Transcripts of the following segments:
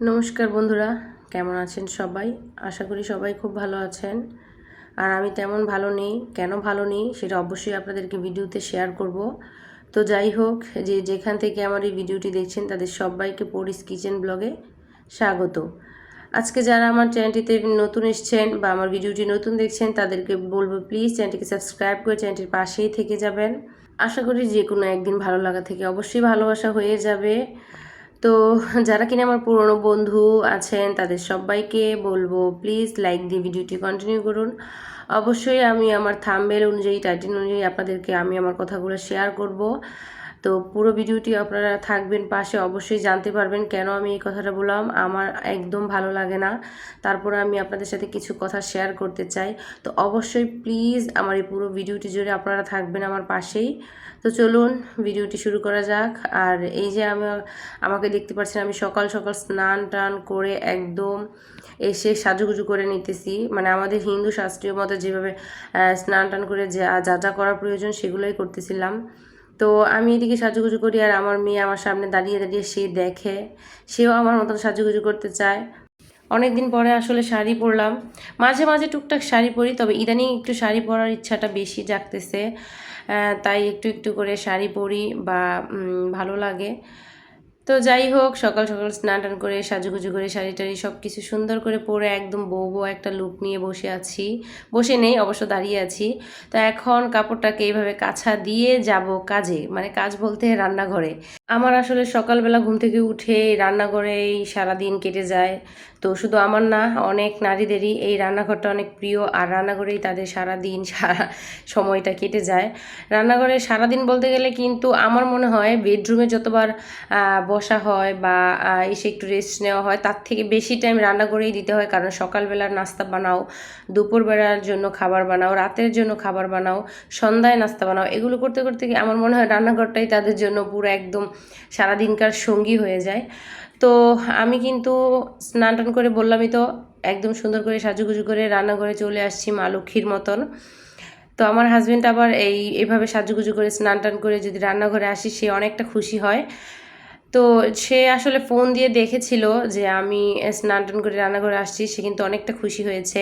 নমস্কার বন্ধুরা, কেমন আছেন সবাই? আশা করি সবাই খুব ভালো আছেন। আর আমি তেমন ভালো নেই। কেন ভালো নেই সেটা অবশ্যই আপনাদেরকে ভিডিওতে শেয়ার করব। তো যাই হোক, যেখান থেকে আমার এই ভিডিওটি দেখছেন তাদের সবাইকে পরিস কিচেন ব্লগে স্বাগত। আজকে যারা আমার চ্যানেলটিতে নতুন এসেছেন বা আমার ভিডিওটি নতুন দেখছেন তাদেরকে বলবো প্লিজ চ্যানেলটিকে সাবস্ক্রাইব করে চ্যানেলটির পাশেই থেকে যাবেন। আশা করি যে কোনো একদিন ভালো লাগা থেকে অবশ্যই ভালোবাসা হয়ে যাবে। তো যারা কিনা আমার পুরনো বন্ধু আছেন তাদের সবাইকে বলবো প্লিজ লাইক দিয়ে ভিডিওটি কন্টিনিউ করুন। অবশ্যই আমি আমার থাম্বনেল অনুযায়ী টাইটেল অনুযায়ী আপনাদেরকে আমি আমার কথাগুলো শেয়ার করব। তো পুরো ভিডিওটি আপনারা থাকবেন পাশে, অবশ্যই জানতে পারবেন কেন আমি এই কথাটা বললাম। আমার একদম ভালো লাগে না, তারপরে আমি আপনাদের সাথে কিছু কথা শেয়ার করতে চাই। তো অবশ্যই প্লিজ আমার এই পুরো ভিডিওটি জুড়ে আপনারা থাকবেন আমার পাশেই। তো চলুন ভিডিওটি শুরু করা যাক। আর এই যে আমাকে দেখতে পাচ্ছেন, আমি সকাল সকাল স্নান টান করে একদম এসে সাজুগুজু করে নিতেছি। মানে আমাদের হিন্দু শাস্ত্রীয় মতে যেভাবে স্নান টান করে যা যা যা করা প্রয়োজন সেগুলোই করতেছিলাম। তো আমি এদিকে সাজুগুজু করি আর আমার মেয়ে আমার সামনে দাঁড়িয়ে দাঁড়িয়ে সে দেখে, সেও আমার মতন সাজুগুজু করতে চায়। অনেক দিন পরে আসলে শাড়ি পরলাম। মাঝে মাঝে টুকটাক শাড়ি পরি, তবে ইদানিং একটু শাড়ি পরার ইচ্ছাটা বেশি জাগতেছে। তাই একটু একটু করে শাড়ি পরি বা ভালো লাগে। তো যাই হোক, সকাল সকাল স্নান টান করে সাজুগুজু করে শাড়ি টাড়ি সব কিছু সুন্দর করে পরে একদম বউ বউ একটা লুক নিয়ে বসে আছি। বসে নেই, অবশ্য দাঁড়িয়ে আছি। তো এখন কাপড়টাকে এইভাবে কাছা দিয়ে যাব কাজে, মানে কাজ বলতে রান্নাঘরে। আমার আসলে সকালবেলা ঘুম থেকে উঠে রান্নাঘরেই সারাদিন কেটে যায়। তো শুধু আমার না, অনেক নারীদেরই এই রান্নাঘরটা অনেক প্রিয়, আর রান্নাঘরেই তাদের সারাদিন সারা সময়টা কেটে যায়। রান্নাঘরে সারাদিন বলতে গেলে কিন্তু আমার মনে হয় বেডরুমে যতবার বসা হয় বা এসে একটু রেস্ট নেওয়া হয় তার থেকে বেশি টাইম রান্না করেই দিতে হয়। কারণ সকালবেলার নাস্তা বানাও, দুপুরবেলার জন্য খাবার বানাও, রাতের জন্য খাবার বানাও, সন্ধ্যায় নাস্তা বানাও, এগুলো করতে করতে আমার মনে হয় রান্নাঘরটাই তাদের জন্য পুরো একদম সারাদিনকার সঙ্গী হয়ে যায়। তো আমি কিন্তু স্নান টান করে বললামই তো, একদম সুন্দর করে সাজুগুজু করে রান্নাঘরে চলে আসছি মা লক্ষ্মীর মতন। তো আমার হাজব্যান্ড আবার এইভাবে সাজুগুজু করে স্নান টান করে যদি রান্নাঘরে আসি সে অনেকটা খুশি হয়। তো সে আসলে ফোন দিয়ে দেখেছিল যে আমি স্নান টান করে রান্নাঘরে আসছি, সে কিন্তু অনেকটা খুশি হয়েছে।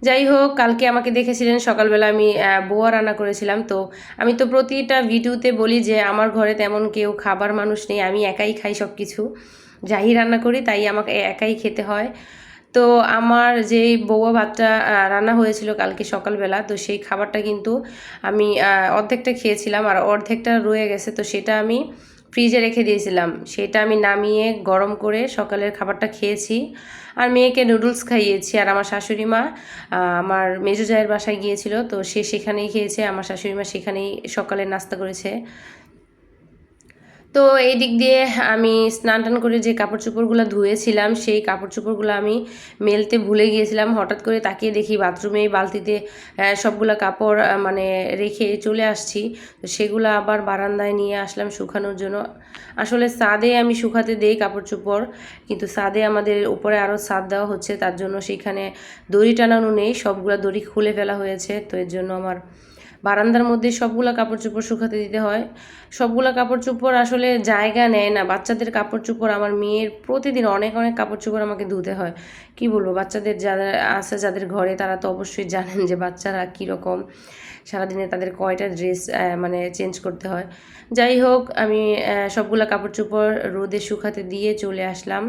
যাই হোক, কালকে আমাকে দেখেছিলেন সকালবেলা আমি বোয়া রান্না করেছিলাম। তো আমি তো প্রতিটা ভিডিওতে বলি যে আমার ঘরে তেমন কেউ খাবার মানুষ নেই, আমি একাই খাই সব কিছু, যাই রান্না করি তাই আমাকে একাই খেতে হয়। তো আমার যে বউয়া ভাতটা রান্না হয়েছিল কালকে সকালবেলা, তো সেই খাবারটা কিন্তু আমি অর্ধেকটা খেয়েছিলাম আর অর্ধেকটা রয়ে গেছে। তো সেটা আমি ফ্রিজে রেখে দিয়েছিলাম, সেটা আমি নামিয়ে গরম করে সকালের খাবারটা খেয়েছি। আর মেয়েকে নুডলস খাইয়েছি। আর আমার শাশুড়ি মা আমার মেজো জায়ের বাসায় গিয়েছিল, তো সে সেখানেই খেয়েছে। আমার শাশুড়ি মা সেখানেই সকালে নাস্তা করেছে। তো এই দিক দিয়ে আমি স্নান টান করে যে কাপড় চোপড়গুলো ধুয়েছিলাম সেই কাপড় চোপড়গুলো আমি মেলতে ভুলে গিয়েছিলাম। হঠাৎ করে তাকিয়ে দেখি বাথরুমে বালতিতে সবগুলো কাপড় মানে রেখে চলে আসছি। তো সেগুলো আবার বারান্দায় নিয়ে আসলাম শুকানোর জন্য। আসলে ছাদে আমি শুকাতে দেই কাপড় চোপড়, কিন্তু ছাদে আমাদের উপরে আরও ছাদ দেওয়া হচ্ছে, তার জন্য সেখানে দড়ি টানানো নেই, সবগুলো দড়ি খুলে ফেলা হয়েছে। তো এর জন্য আমার বারান্দার মধ্যে সবগুলা কাপড় চোপড় শুকাতে দিতে হয়। সবগুলা কাপড় চোপড় আসলে জায়গা নেয় না। বাচ্চাদের কাপড় চোপড়, আমার মেয়ের প্রতিদিন অনেক অনেক কাপড় চোপড় আমাকে ধুতে হয়। কি বলবো, বাচ্চাদের যারা আছে যাদের ঘরে তারা তো অবশ্যই জানেন যে বাচ্চারা কীরকম, সারাদিনে তাদের কয়টা ড্রেস মানে চেঞ্জ করতে হয়। যাই হোক, আমি সবগুলা কাপড় চোপড় রোদে শুকাতে দিয়ে চলে আসলাম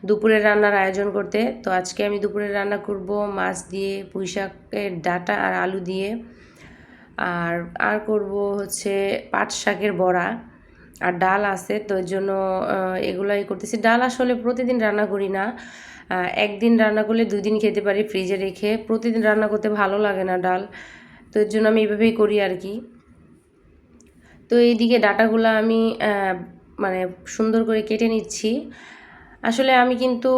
দুপুরের রান্নার আয়োজন করতে। তো আজকে আমি দুপুরের রান্না করব মাছ দিয়ে, পুঁই শাকের ডাঁটা আর আলু দিয়ে। আর আর করব হচ্ছে পাট শাকের বড়া, আর ডাল আছে। তো এর জন্য এগুলাই করতেছি। ডাল আসলে প্রতিদিন রান্না করি না, একদিন রান্না করলে 2 দিন খেতে পারি ফ্রিজে রেখে। প্রতিদিন রান্না করতে ভালো লাগে না ডাল, তো এর জন্য আমি এইভাবেই করি আর কি। তো এইদিকে ডাটাগুলো আমি মানে সুন্দর করে কেটে নিচ্ছি। আসলে আমি কিন্তু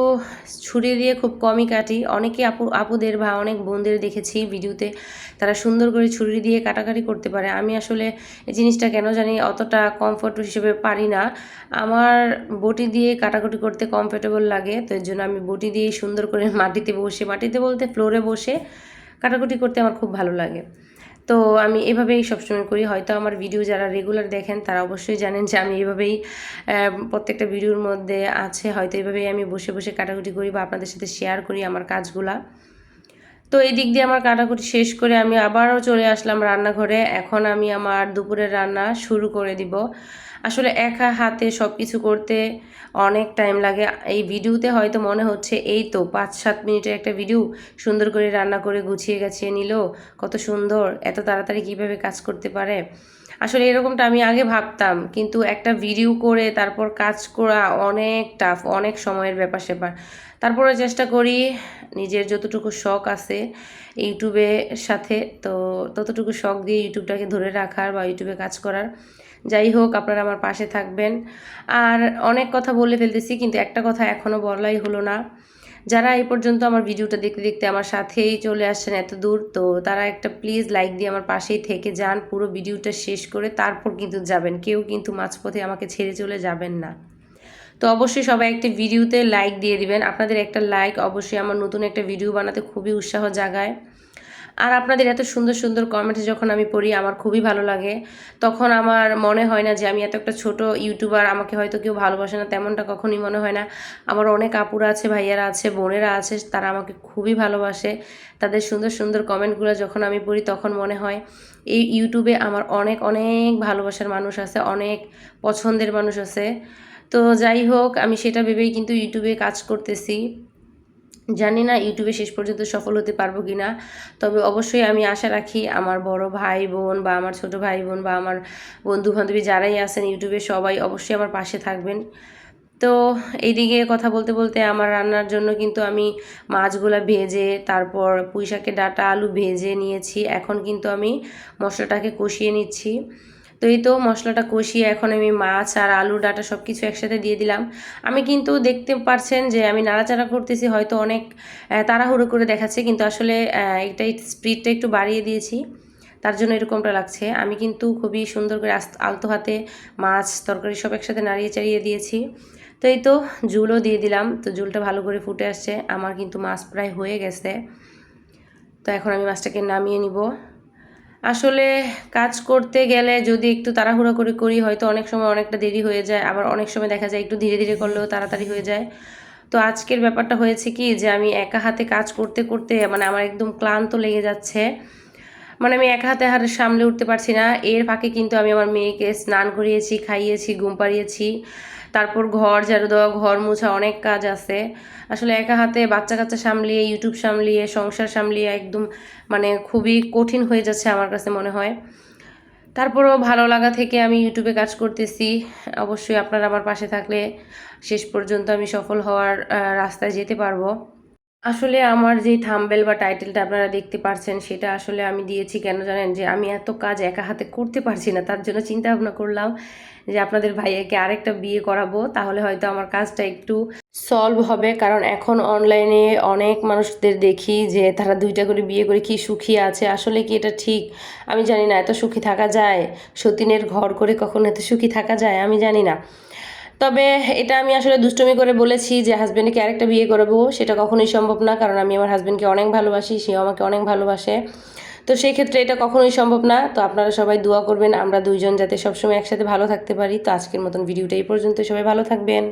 ছুরি দিয়ে খুব কমই কাটি। অনেকে আপুদের বা অনেক বোনদের দেখেছি ভিডিওতে, তারা সুন্দর করে ছুরি দিয়ে কাটাকাটি করতে পারে। আমি আসলে এই জিনিসটা কেন জানি অতটা কমফোর্ট হিসেবে পারি না। আমার বটি দিয়ে কাটাকুটি করতে কমফোর্টেবল লাগে। তো এর জন্য আমি বটি দিয়েই সুন্দর করে মাটিতে বসে, মাটিতে বলতে ফ্লোরে বসে কাটাকুটি করতে আমার খুব ভালো লাগে। তো আমি এভাবেই সবসময় করি। হয়তো আমার ভিডিও যারা রেগুলার দেখেন তারা অবশ্যই জানেন যে আমি এভাবেই প্রত্যেকটা ভিডিওর মধ্যে আছে, হয়তো এভাবেই আমি বসে বসে কাটাকুটি করি বা আপনাদের সাথে শেয়ার করি আমার কাজগুলা। তো এই দিক দিয়ে আমার কাটাকুটি শেষ করে আমি আবারও চলে আসলাম রান্নাঘরে। এখন আমি আমার দুপুরের রান্না শুরু করে দিব। আসলে একা হাতে সব কিছু করতে অনেক টাইম লাগে। এই ভিডিওতে হয়তো মনে হচ্ছে এই তো 5-7 মিনিটের একটা ভিডিও, সুন্দর করে রান্না করে গুছিয়ে গাছিয়ে নিল, কত সুন্দর, এত তাড়াতাড়ি কিভাবে কাজ করতে পারে। আসলে এরকমটা আমি আগে ভাবতাম, কিন্তু একটা ভিডিও করে তারপর কাজ করা অনেক টাফ, অনেক সময়ের ব্যাপার স্যাপার। তারপরে চেষ্টা করি নিজের যতটুকু শখ আছে ইউটিউবের সাথে, তো ততটুকু শখ দিয়ে ইউটিউবটাকে ধরে রাখার বা ইউটিউবে কাজ করার। যাই হোক, আপনারা আমার পাশে থাকবেন। আর অনেক কথা বলে ফেলতেছি, কিন্তু একটা কথা এখনও বলাই হলো না। যারা এই পর্যন্ত আমার ভিডিওটা দেখতে দেখতে আমার সাথেই চলে আসছেন এত দূর, তো তারা একটা প্লিজ লাইক দিয়ে আমার পাশেই থেকে যান, পুরো ভিডিওটা শেষ করে তারপর কিন্তু যাবেন। কেউ কিন্তু মাঝপথে আমাকে ছেড়ে চলে যাবেন না। তো অবশ্যই সবাই একটি ভিডিওতে লাইক দিয়ে দিবেন। আপনাদের একটা লাইক অবশ্যই আমার নতুন একটা ভিডিও বানাতে খুবই উৎসাহ জাগায়। আর আপনাদের এত সুন্দর সুন্দর কমেন্টস যখন আমি পড়ি আমার খুবই ভালো লাগে। তখন আমার মনে হয় না যে আমি এত একটা ছোট ইউটিউবার, আমাকে হয়তো কেউ ভালোবাসে না, তেমনটা কখনই মনে হয় না। আমার অনেক আপুরা আছে, ভাইয়ারা আছে, বোনেরা আছে, তারা আমাকে খুবই ভালোবাসে। তাদের সুন্দর সুন্দর কমেন্টগুলো যখন আমি পড়ি তখন মনে হয় এই ইউটিউবে আমার অনেক অনেক ভালোবাসার মানুষ আছে, অনেক পছন্দের মানুষ আছে। তো যাই হোক, আমি সেটা ভেবেই কিন্তু ইউটিউবে কাজ করতেছি। জানি না ইউটিউবে শেষ পর্যন্ত সফল হতে পারবো কি না, তবে অবশ্যই আমি আশা রাখি আমার বড় ভাই বোন বা আমার ছোট ভাই বোন বা আমার বন্ধু বান্ধবী যারাই আছেন ইউটিউবে সবাই অবশ্যই আমার পাশে থাকবেন। তো এইদিকে কথা বলতে বলতে আমার রান্নার জন্য কিন্তু আমি মাছগুলা ভেজে, তারপর পুঁই শাকের ডাঁটা আলু ভেজে নিয়েছি। এখন কিন্তু আমি মশলাটাকে কষিয়ে নিচ্ছি। তো এই তো মশলাটা কষিয়ে এখন আমি মাছ আর আলু ডাঁটা সব কিছু একসাথে দিয়ে দিলাম। আমি কিন্তু দেখতে পারছেন যে আমি নাড়াচাড়া করতেছি, হয়তো অনেক তাড়াহুড়ো করে দেখাচ্ছে, কিন্তু আসলে এটাই স্পিডটা একটু বাড়িয়ে দিয়েছি, তার জন্য এরকমটা লাগছে। আমি কিন্তু খুবই সুন্দর করে আলতো হাতে মাছ তরকারি সব একসাথে নাড়িয়ে চাড়িয়ে দিয়েছি। তো এই তো ঝুলও দিয়ে দিলাম। তো ঝুলটা ভালো করে ফুটে আসছে, আমার কিন্তু মাছ প্রায় হয়ে গেছে। তো এখন আমি মাছটাকে নামিয়ে নিব। আসলে কাজ করতে গেলে যদি একটু তাড়াহুড়া করে করি হয়তো অনেক সময় অনেকটা দেরি হয়ে যায়, আবার অনেক সময় দেখা যায় একটু ধীরে ধীরে করলেও তাড়াতাড়ি হয়ে যায়। তো আজকের ব্যাপারটা হয়েছে কি যে আমি একা হাতে কাজ করতে করতে মানে আমার একদম ক্লান্ত লেগে যাচ্ছে, মানে আমি একা হাতে হাতে সামলে উঠতে পারছি না। এর ফাঁকে কিন্তু আমি আমার মেয়েকে স্নান করিয়েছি, খাইয়েছি, ঘুম পাড়িয়েছি, তারপর ঘর ঝাড়ু দেওয়া, ঘর মোছা, অনেক কাজ আছে। আসলে একা হাতে বাচ্চা কাচ্চা সামলিয়ে, ইউটিউব সামলিয়ে, সংসার সামলিয়ে একদম মানে খুবই কঠিন হয়ে যাচ্ছে আমার কাছে মনে হয়। তারপরও ভালো লাগা থেকে আমি ইউটিউবে কাজ করতেছি। অবশ্যই আপনারা আমার পাশে থাকলে শেষ পর্যন্ত আমি সফল হওয়ার রাস্তায় যেতে পারবো। আসলে আমার যে থাম্বনেল বা টাইটেলটা আপনারা দেখতে পারছেন সেটা আসলে আমি দিয়েছি কেন জানেন, যে আমি এত কাজ একা হাতে করতে পারছি না, তার জন্য চিন্তা ভাবনা করলাম যে আপনাদের ভাইয়াকে আরেকটা বিয়ে করাবো, তাহলে হয়তো আমার কাজটা একটু সলভ হবে। কারণ এখন অনলাইনে অনেক মানুষদের দেখি যে তারা 2টা করে বিয়ে করে কি সুখী আছে। আসলে কি এটা ঠিক? আমি জানি না, এত সুখী থাকা যায়? সতীনের ঘর করে কখনো এত সুখী থাকা যায়? আমি জানি না। তবে এটা আমি আসলে দুষ্টুমি করে বলেছি যে হাজব্যান্ডকে আরেকটা বিয়ে করবো, সেটা কখনোই সম্ভব না, কারণ আমি আমার হাজব্যান্ডকে অনেক ভালোবাসি, সেও আমাকে অনেক ভালোবাসে। তো সেই ক্ষেত্রে এটা কখনোই সম্ভব না। তো আপনারা সবাই দোয়া করবেন আমরা দুইজন যাতে সবসময় একসাথে ভালো থাকতে পারি। তো আজকের মতন ভিডিওটা এই পর্যন্ত, সবাই ভালো থাকবেন।